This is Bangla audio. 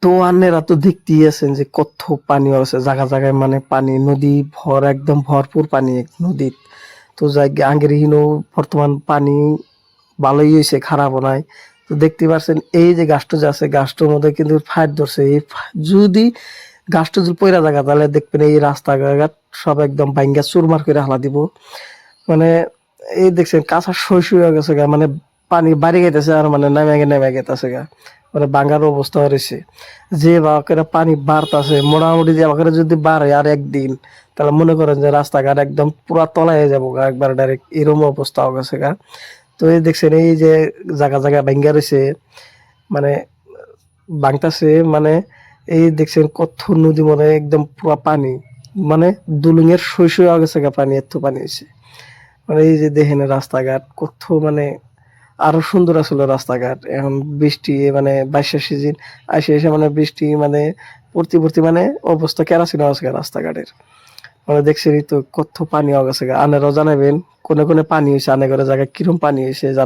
তো আন্নেরা তো দেখতেই আছেন যে কত পানি আছে জায়গা জায়গায়, মানে পানি নদী ভর একদম ভরপুর পানি নদীত। তো যাই আঙ্গের হিনো বর্তমান পানি ভালোই হয়েছে, খারাপও নাই। তো দেখতে পাচ্ছেন এই যে গাছটা যে আছে গাছটার মধ্যে কিন্তু ফাইট ধরছে, এই যদি গাছটা যদি পইরা জায়গা তাহলে দেখবেন এই রাস্তাঘাট সব একদম ভাঙ্গা চুরমার করে হালা দিব। মানে এই দেখছেন কাঁচা সই হয়ে গেছে গা, মানে পানি বাড়ি গাইতেছে আর মানে নেমে গেতেছে গা, মানে বাঙ্গার অবস্থা হয়েছে। যে বাকেরা পানি বাড়তাছে মোটামুটি, যে বাকেরা যদি বাড়ে আর একদিন, তাহলে মনে করেন যে রাস্তাঘাট একদম পুরা তলায় যাবো গা, একবার ডাইরেক্ট এরকম অবস্থা হয়ে গেছে গা। তো এই দেখছেন এই যে জায়গা জায়গা ভাঙ্গা রয়েছে, মানে ভাঙতাছে, মানে এই দেখছেন কত নদী মনে একদম পুরা পানি, মানে দুলুঙের সই হয়ে গেছে গা, পানি এত পানি হয়েছে। মানে এই যে দেখেন রাস্তাঘাট কত, মানে আরো সুন্দর আসলে রাস্তাঘাট। এখন বৃষ্টি মানে বাইশের সিজন আসে এসে মানে বৃষ্টি মানে পড়তে মানে অবস্থা কেরাসিন আছে রাস্তাঘাটের। মানে দেখছেনই তো কত পানি হয়ে গেছে গা। আনেরাও জানাবেন কোনে কোনে পানি হয়েছে, আনে করে জায়গায় কিরম পানি হয়েছে জানাবেন।